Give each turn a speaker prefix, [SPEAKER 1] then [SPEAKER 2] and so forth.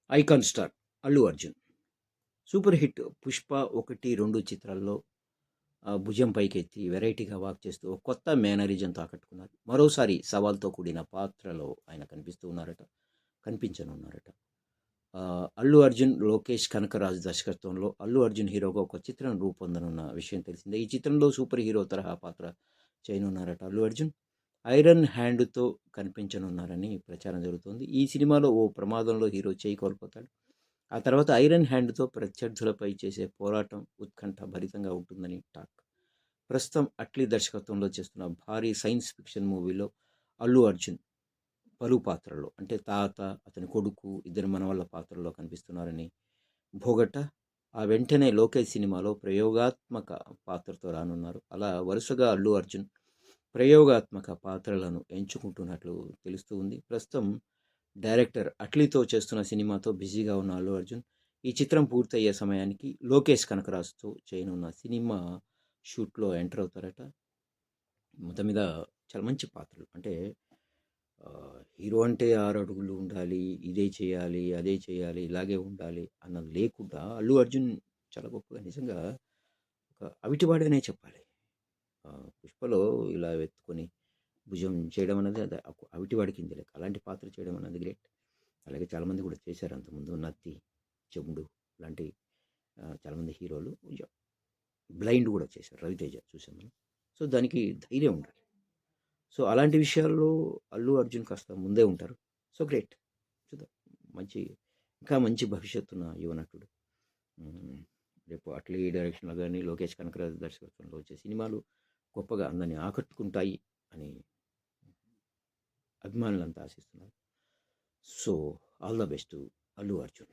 [SPEAKER 1] Icon star Allu Arjun. Super hit 'Pushpa 1, 2' చిత్రాల్లో భుజం పైకెత్తి వెరైటీగా వాక్ చేస్తూ ఒక కొత్త మేనరిజంతో ఆకట్టుకున్నారు. మరోసారి సవాల్తో కూడిన పాత్రలో ఆయన కనిపించనున్నారట. అల్లు అర్జున్, లోకేష్ కనకరాజు దర్శకత్వంలో అల్లు అర్జున్ హీరోగా ఒక చిత్రం రూపొందనున్న విషయం తెలిసిందే. ఈ చిత్రంలో సూపర్ హీరో తరహా పాత్ర చేయనున్నారట అల్లు అర్జున్. ఐరన్ హ్యాండ్‌తో కనిపించనున్నారని ప్రచారం జరుగుతోంది. ఈ సినిమాలో ఓ ప్రమాదంలో హీరో చేయి కోల్పోతాడు. ఆ తర్వాత ఐరన్ హ్యాండ్‌తో ప్రత్యర్థులపై చేసే పోరాటం ఉత్కంఠ భరితంగా ఉంటుందని టాక్. ప్రస్తుతం అట్లీ దర్శకత్వంలో చేస్తున్న భారీ సైన్స్ ఫిక్షన్ మూవీలో అల్లు అర్జున్ పలు పాత్రల్లో అంటే తాత, అతని కొడుకు, ఇద్దరు మనవళ్ళ పాత్రల్లో కనిపిస్తున్నారని భోగట్ట. ఆ వెంటనే లోకేష్ సినిమాలో ప్రయోగాత్మక పాత్రతో రానున్నారు. అలా వరుసగా అల్లు అర్జున్ ప్రయోగాత్మక పాత్రలను ఎంచుకుంటున్నట్లు తెలుస్తూ ఉంది. ప్రస్తుతం డైరెక్టర్ అట్లీతో చేస్తున్న సినిమాతో బిజీగా ఉన్న అల్లు అర్జున్ ఈ చిత్రం పూర్తయ్యే సమయానికి లోకేష్ కనకరాజుతో చేయనున్న సినిమా షూట్లో ఎంటర్ అవుతారట. మొత్తం మీద చాలా మంచి పాత్రలు అంటే హీరో అంటే 6 అడుగులు ఉండాలి, ఇదే చేయాలి, అదే చేయాలి, ఇలాగే ఉండాలి అన్నది లేకుండా అల్లు అర్జున్ చాలా గొప్పగా నిజంగా ఒక అవిటివాడనే చెప్పాలి. 'పుష్పలో' ఇలా ఎత్తుకొని భుజం చేయడం అనేది అది అవిటివాడి కిందే లెక్క. అలాంటి పాత్ర చేయడం అనేది గ్రేట్. అలాగే చాలామంది కూడా చేశారు అంతకుముందు 'నత్తి', 'చెంబు' లాంటి చాలామంది హీరోలు బ్లైండ్ కూడా చేశారు. 'రవితేజ' చూసాం మనం. సో దానికి ధైర్యం ఉండాలి. సో అలాంటి విషయాల్లో అల్లు అర్జున్ కాస్త ముందే ఉంటారు. So great. చూద్దాం. ఇంకా మంచి భవిష్యత్తున్న యువ నటుడు. రేపు అట్లీ డైరెక్షన్లో కానీ లోకేష్ కనకరాజు దర్శకత్వంలో వచ్చే సినిమాలు గొప్పగా అందరినీ ఆకట్టుకుంటాయి అని అభిమానులంతా ఆశిస్తున్నారు. So all the best Allu Arjun.